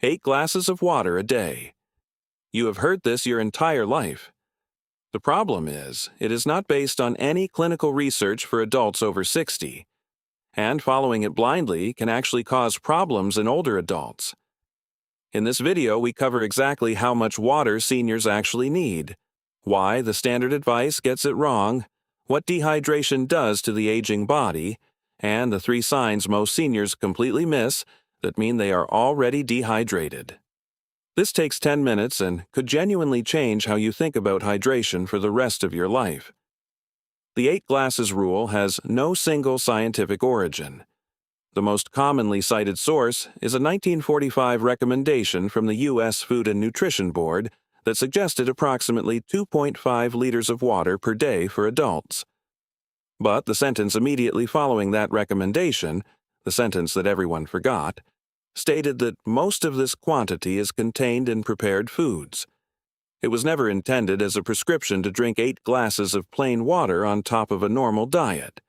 8 glasses of water a day. You have heard this your entire life. The problem is, it is not based on any clinical research for adults over 60, and following it blindly can actually cause problems in older adults. In this video, we cover exactly how much water seniors actually need, why the standard advice gets it wrong, what dehydration does to the aging body, and the 3 signs most seniors completely miss that mean they are already dehydrated. This takes 10 minutes and could genuinely change how you think about hydration for the rest of your life. The 8 glasses rule has no single scientific origin. The most commonly cited source is a 1945 recommendation from the U.S. Food and Nutrition Board that suggested approximately 2.5 liters of water per day for adults. But the sentence immediately following that recommendation, the sentence that everyone forgot, stated that most of this quantity is contained in prepared foods. It was never intended as a prescription to drink 8 glasses of plain water on top of a normal diet.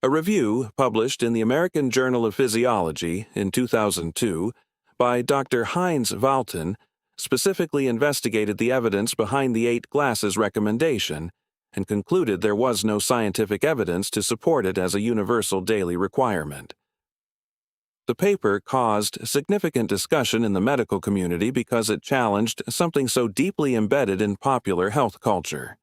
A review published in the American Journal of Physiology in 2002 by Dr. Heinz Valton specifically investigated the evidence behind the 8 glasses recommendation and concluded there was no scientific evidence to support it as a universal daily requirement. The paper caused significant discussion in the medical community because it challenged something so deeply embedded in popular health culture.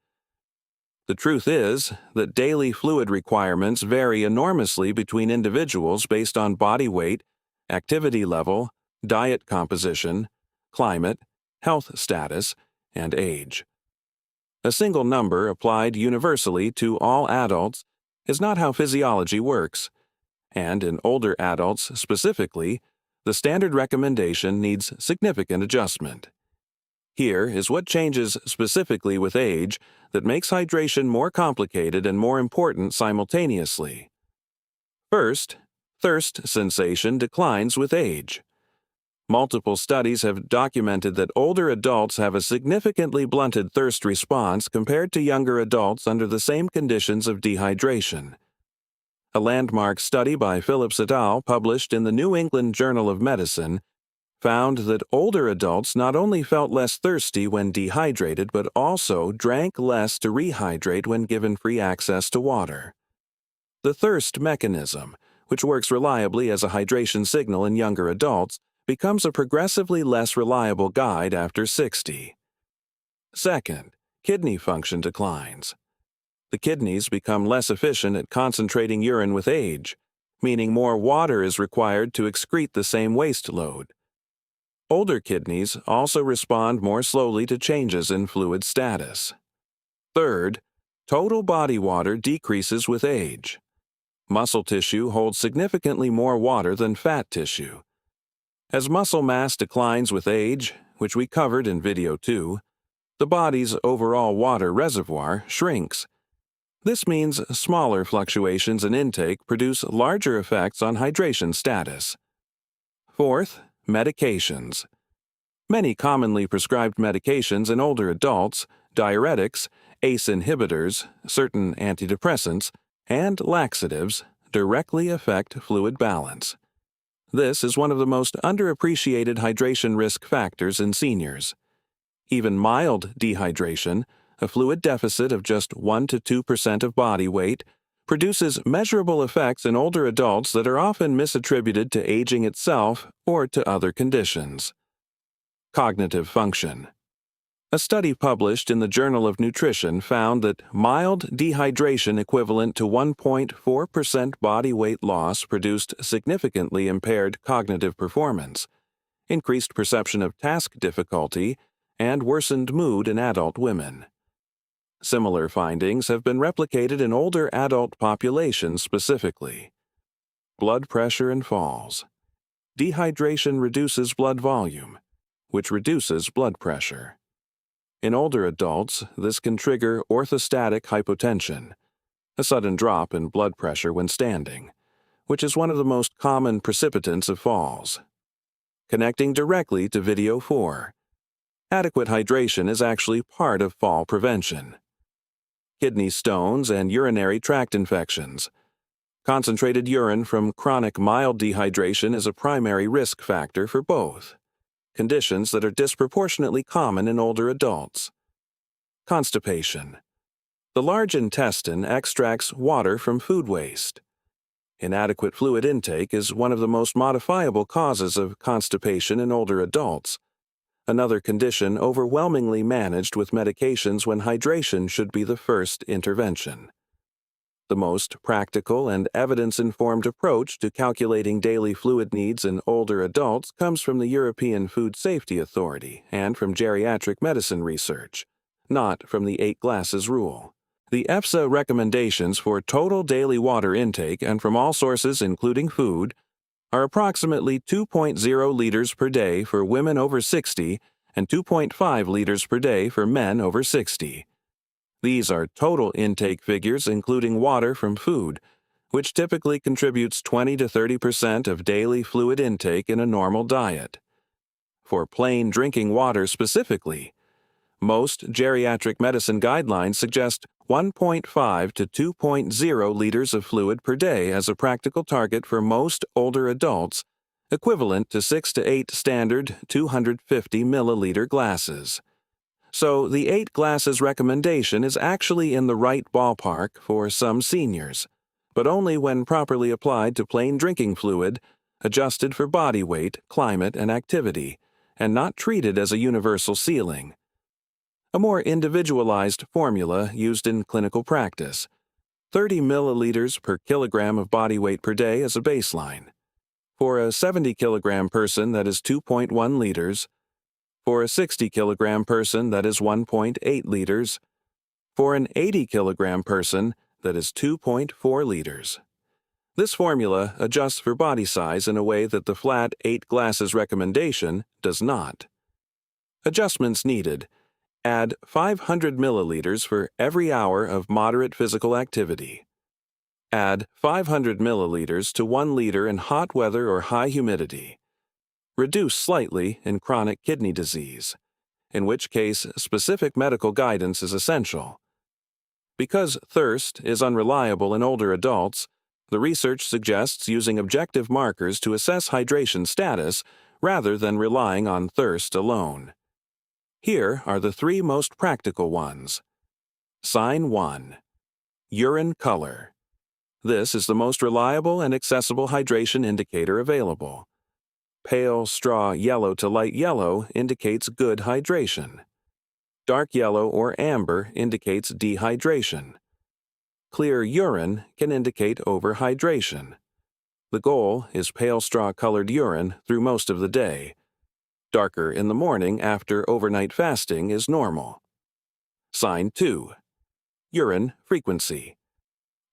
The truth is that daily fluid requirements vary enormously between individuals based on body weight, activity level, diet composition, climate, health status, and age. A single number applied universally to all adults is not how physiology works, and in older adults specifically, the standard recommendation needs significant adjustment. Here is what changes specifically with age that makes hydration more complicated and more important simultaneously. First, thirst sensation declines with age. Multiple studies have documented that older adults have a significantly blunted thirst response compared to younger adults under the same conditions of dehydration. A landmark study by Phillips et al., published in the New England Journal of Medicine, found that older adults not only felt less thirsty when dehydrated but also drank less to rehydrate when given free access to water. The thirst mechanism, which works reliably as a hydration signal in younger adults, becomes a progressively less reliable guide after 60. Second, kidney function declines. The kidneys become less efficient at concentrating urine with age, meaning more water is required to excrete the same waste load. Older kidneys also respond more slowly to changes in fluid status. Third, total body water decreases with age. Muscle tissue holds significantly more water than fat tissue. As muscle mass declines with age, which we covered in video 2, the body's overall water reservoir shrinks. This means smaller fluctuations in intake produce larger effects on hydration status. Fourth, medications. Many commonly prescribed medications in older adults, diuretics, ACE inhibitors, certain antidepressants, and laxatives directly affect fluid balance. This is one of the most underappreciated hydration risk factors in seniors. Even mild dehydration, a fluid deficit of just 1 to 2% of body weight, produces measurable effects in older adults that are often misattributed to aging itself or to other conditions. Cognitive function. A study published in the Journal of Nutrition found that mild dehydration equivalent to 1.4% body weight loss produced significantly impaired cognitive performance, increased perception of task difficulty, and worsened mood in adult women. Similar findings have been replicated in older adult populations specifically. Blood pressure and falls. Dehydration reduces blood volume, which reduces blood pressure. In older adults, this can trigger orthostatic hypotension, a sudden drop in blood pressure when standing, which is one of the most common precipitants of falls. Connecting directly to video 4. Adequate hydration is actually part of fall prevention. Kidney stones and urinary tract infections. Concentrated urine from chronic mild dehydration is a primary risk factor for both. conditions that are disproportionately common in older adults. Constipation. The large intestine extracts water from food waste. Inadequate fluid intake is one of the most modifiable causes of constipation in older adults, another condition overwhelmingly managed with medications when hydration should be the first intervention. The most practical and evidence-informed approach to calculating daily fluid needs in older adults comes from the European Food Safety Authority and from geriatric medicine research, not from the 8 glasses rule. The EFSA recommendations for total daily water intake and from all sources including food are approximately 2.0 liters per day for women over 60 and 2.5 liters per day for men over 60. These are total intake figures including water from food, which typically contributes 20 to 30% of daily fluid intake in a normal diet. For plain drinking water specifically, most geriatric medicine guidelines suggest 1.5 to 2.0 liters of fluid per day as a practical target for most older adults, equivalent to 6 to 8 standard 250 milliliter glasses. So the 8 glasses recommendation is actually in the right ballpark for some seniors, but only when properly applied to plain drinking fluid, adjusted for body weight, climate, and activity, and not treated as a universal ceiling. A more individualized formula used in clinical practice: 30 milliliters per kilogram of body weight per day as a baseline. For a 70-kilogram person, that is 2.1 liters. For a 60-kilogram person, that is 1.8 liters. For an 80-kilogram person, that is 2.4 liters. This formula adjusts for body size in a way that the flat 8 glasses recommendation does not. Adjustments needed: add 500 milliliters for every hour of moderate physical activity. Add 500 milliliters to 1 liter in hot weather or high humidity. Reduce slightly in chronic kidney disease, in which case specific medical guidance is essential. Because thirst is unreliable in older adults, the research suggests using objective markers to assess hydration status rather than relying on thirst alone. Here are the 3 most practical ones. Sign 1. Urine color. This is the most reliable and accessible hydration indicator available. Pale straw yellow to light yellow indicates good hydration. Dark yellow or amber indicates dehydration. Clear urine can indicate overhydration. The goal is pale straw-colored urine through most of the day. Darker in the morning after overnight fasting is normal. Sign 2. Urine frequency.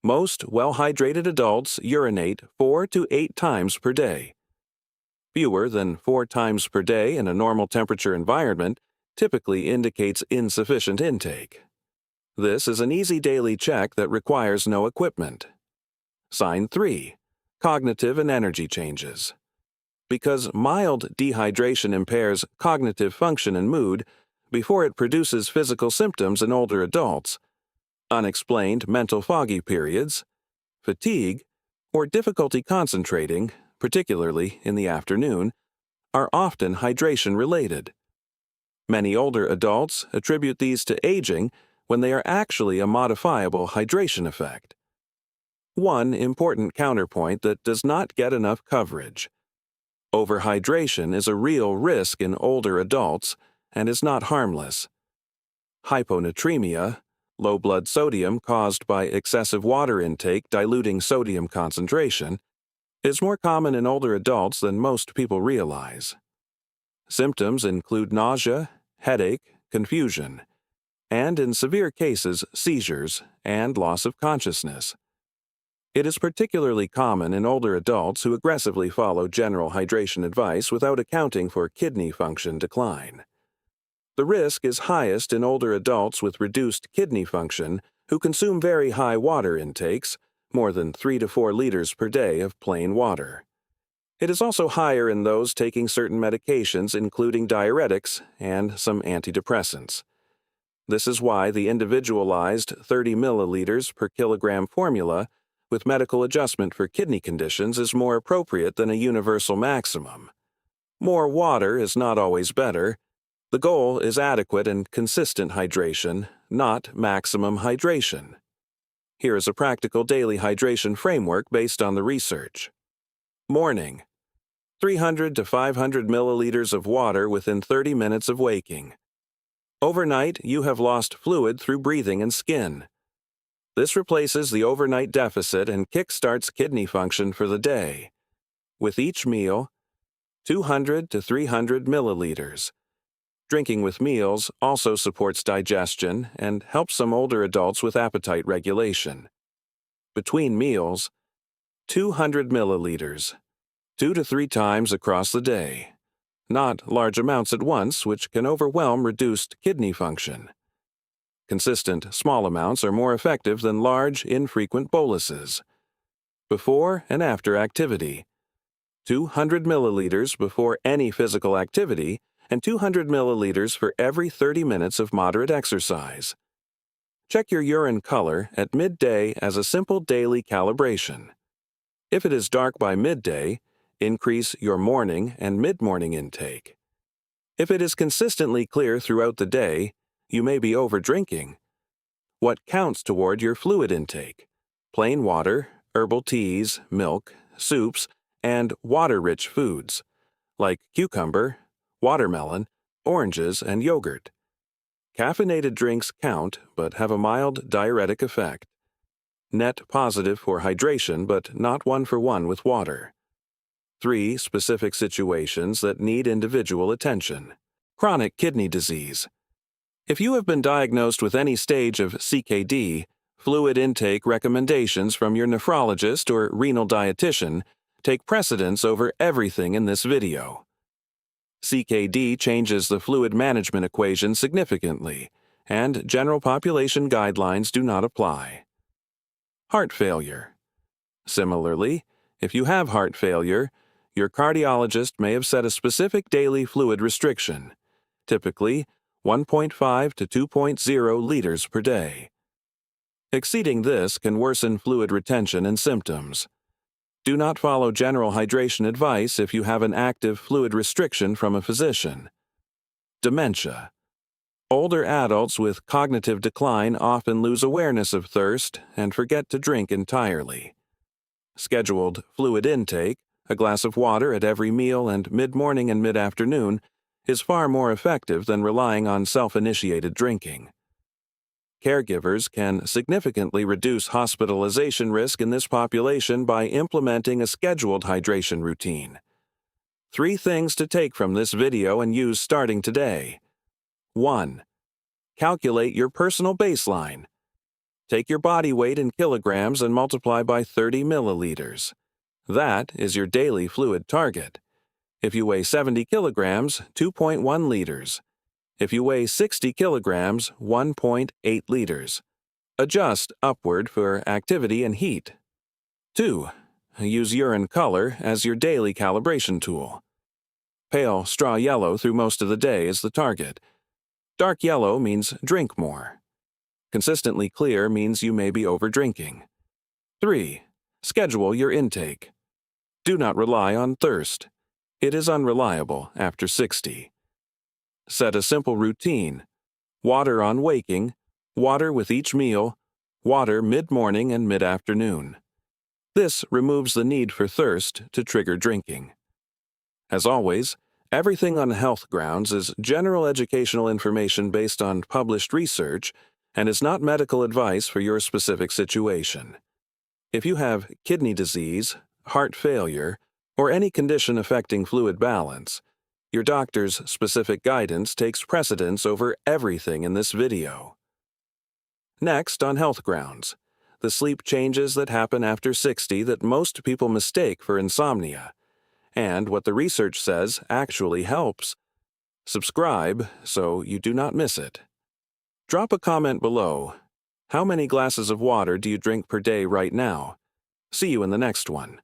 Most well-hydrated adults urinate 4 to 8 times per day. Fewer than 4 times per day in a normal temperature environment typically indicates insufficient intake. This is an easy daily check that requires no equipment. Sign 3. Cognitive and energy changes. Because mild dehydration impairs cognitive function and mood before it produces physical symptoms in older adults, unexplained mental foggy periods, fatigue, or difficulty concentrating, particularly in the afternoon, are often hydration-related. Many older adults attribute these to aging when they are actually a modifiable hydration effect. One important counterpoint that does not get enough coverage: overhydration is a real risk in older adults and is not harmless. Hyponatremia, low blood sodium caused by excessive water intake diluting sodium concentration, is more common in older adults than most people realize. Symptoms include nausea, headache, confusion, and in severe cases, seizures and loss of consciousness. It is particularly common in older adults who aggressively follow general hydration advice without accounting for kidney function decline. The risk is highest in older adults with reduced kidney function who consume very high water intakes, more than 3 to 4 liters per day of plain water. It is also higher in those taking certain medications including diuretics and some antidepressants. This is why the individualized 30 milliliters per kilogram formula with medical adjustment for kidney conditions is more appropriate than a universal maximum. More water is not always better. The goal is adequate and consistent hydration, not maximum hydration. Here is a practical daily hydration framework based on the research. Morning: 300 to 500 milliliters of water within 30 minutes of waking. Overnight, you have lost fluid through breathing and skin. This replaces the overnight deficit and kickstarts kidney function for the day. With each meal, 200 to 300 milliliters. Drinking with meals also supports digestion and helps some older adults with appetite regulation. Between meals, 200 milliliters, 2 to 3 times across the day. Not large amounts at once, which can overwhelm reduced kidney function. Consistent, small amounts are more effective than large, infrequent boluses. Before and after activity: 200 milliliters before any physical activity and 200 milliliters for every 30 minutes of moderate exercise. Check your urine color at midday as a simple daily calibration. If it is dark by midday, increase your morning and mid-morning intake. If it is consistently clear throughout the day, you may be overdrinking. What counts toward your fluid intake? Plain water, herbal teas, milk, soups, and water-rich foods, like cucumber, watermelon, oranges, and yogurt. Caffeinated drinks count but have a mild diuretic effect. Net positive for hydration but not one-for-one with water. 3 specific situations that need individual attention. Chronic kidney disease. If you have been diagnosed with any stage of CKD, fluid intake recommendations from your nephrologist or renal dietitian take precedence over everything in this video. CKD changes the fluid management equation significantly, and general population guidelines do not apply. Heart failure. Similarly, if you have heart failure, your cardiologist may have set a specific daily fluid restriction, typically 1.5 to 2.0 liters per day. Exceeding this can worsen fluid retention and symptoms. Do not follow general hydration advice if you have an active fluid restriction from a physician. Dementia. Older adults with cognitive decline often lose awareness of thirst and forget to drink entirely. Scheduled fluid intake, a glass of water at every meal and mid-morning and mid-afternoon, is far more effective than relying on self-initiated drinking. Caregivers can significantly reduce hospitalization risk in this population by implementing a scheduled hydration routine. 3 things to take from this video and use starting today. 1. Calculate your personal baseline. Take your body weight in kilograms and multiply by 30 milliliters. That is your daily fluid target. If you weigh 70 kilograms, 2.1 liters. If you weigh 60 kilograms, 1.8 liters. Adjust upward for activity and heat. 2. Use urine color as your daily calibration tool. Pale straw yellow through most of the day is the target. Dark yellow means drink more. Consistently clear means you may be overdrinking. 3. Schedule your intake. Do not rely on thirst. It is unreliable after 60. Set a simple routine: water on waking, water with each meal, water mid-morning and mid-afternoon. This removes the need for thirst to trigger drinking. As always, everything on health grounds is general educational information based on published research and is not medical advice for your specific situation. If you have kidney disease, heart failure, or any condition affecting fluid balance, your doctor's specific guidance takes precedence over everything in this video. Next, on health grounds, the sleep changes that happen after 60 that most people mistake for insomnia, and what the research says actually helps. Subscribe so you do not miss it. Drop a comment below. How many glasses of water do you drink per day right now? See you in the next one.